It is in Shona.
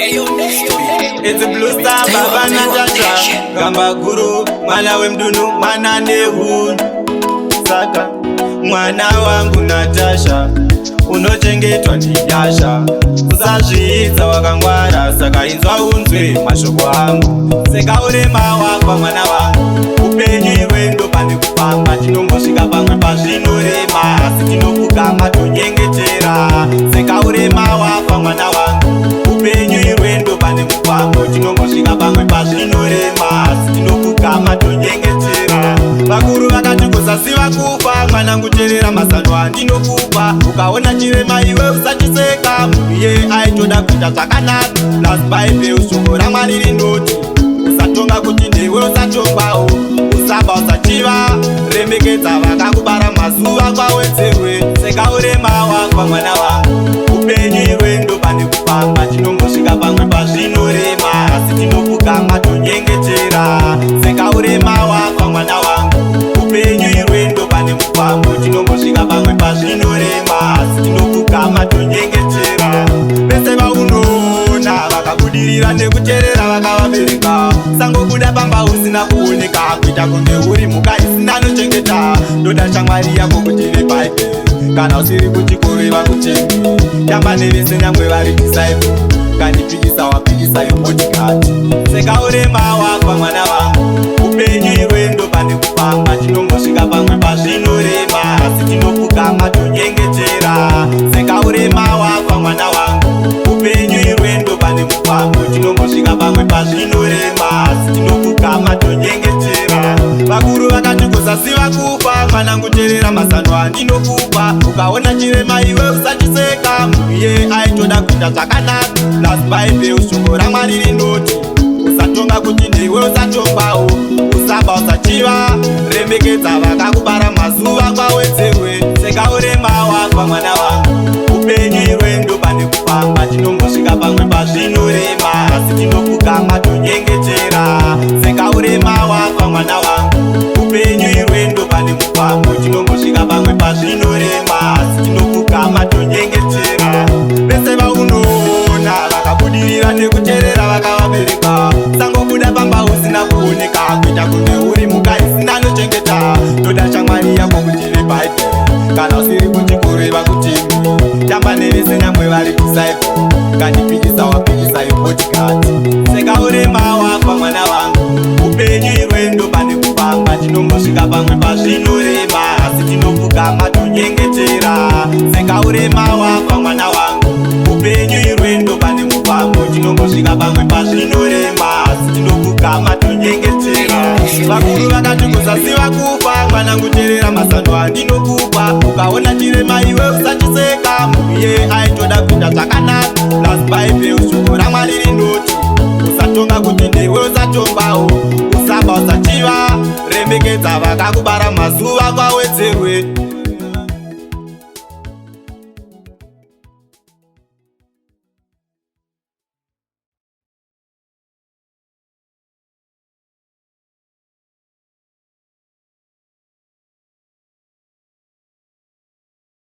It's a blue star, Baba Natasha Gamba Guru, mwana wemdunu, mwana nehu Saka, mwana wangu Natasha Unochengetwa ndiyasha Kusazviidza wakangwara Saka inzwa unzwe mashoko angu Seka urema wakwa mwana wangu Upenyu iwendo pane kupamba Tinombosvika pamwe pazvinorema Asi tinokugama tonyengetera Seka urema wakwa mwana wangu Upenyu iwendo pane kupamba Tinombosvika pamwe pazvinorema Asi tinokugama tonyengetera Vakuru vakati kusasiva kufa Mwanangu terera mazano andinokupa Ukaona chirema iwe usachiseka Muye aitoda kuita zvakanaka Last Bible shoko raMwari rinoti Usatonga kuti ndewe usatongwawo Usaba usachiva Remekedza vakakubara mazuva kwawedzerwe Seka urema wakwa mwana wangu Upenyu iwendo pane kupamba Tinombosvika pamwe pazvinorema Asi tinokugama tonyengetera Seka urema wakwa mwana wangu Upenyu iwendo pane kupamba Tinombosvika pamwe pazvinorema Asi tinokugama tonyengetera Vese vaunoona vakabudirira nekucherera vakavabereka Sangobuda pamba usina kuoneka Kuita kunge uri mhuka isina nochengeta Ndoda shamwari yako kuti veBhaibheri Kana usiri kuchikoro vakutemi Tamba nevese nyangwe vari disciple Kandipikisa wapikisa yomotikati Seka urema wakwa mwana wangu Upenyu iwendo pane kupamba Tinombosvika pamwe pazvinorema Asi tinokugama tonyengetera Seka urema wakwa mwana wangu Upenyu iwendo pane kupamba Tinombosvika pamwe pazvinorema Asi tinokugama tonyengetera Vakuru vakati kusasiva kufa Mwanangu terera mazano andinokupa Ukaona chirema iwe usachiseka Muye aitoda kuita zvakanaka Last Bible shoko raMwari rinoti Usatonga kuti ndewe usatongwawo Usaba usachiva Remekedza vakakubara mazuva kwawedzerwe Seka urema wakwa mwana wangu Upenyu iwendo pane kupamba Tinombosvika pamwe pazvinorema Asi tinokugama tonyengetera Seka urema wakwa mwana wangu Upenyu iwendo pane kupamba Tinombosvika pamwe pazvinorema Asi tinokugama tonyengetera Vese vaunoona vakabudirira nekucherera vakavabereka Sangobuda pamba usina kuoneka Kuita kunge uri mhuka isina nochengeta Ndoda shamwari yako kuti veBhaibheri Kana usiri kuchikoro vakutemi Tamba nevese nyangwe vari disciple Kandipikisa wapikisa yomotikati Seka urema wakwa mwana wangu Upenyu iwendo pane kupamba Tinombosvika pamwe pazvinorema Asi tinokugama tonyengetera Seka urema wakwa mwana wangu Upenyu iwendo pane kupamba Tinombosvika pamwe pazvinorema Asi tinokugama tonyengetera Vakuru vakati kusasiva kufa Mwanangu terera mazano andinokupa Ukaona chirema iwe usachiseka Muye aitoda kuita zvakanaka Last Bible shoko raMwari rinoti Usatonga kuti ndewe usatongwawo Usaba usachiva Remekedza vakakubara mazuva kwawe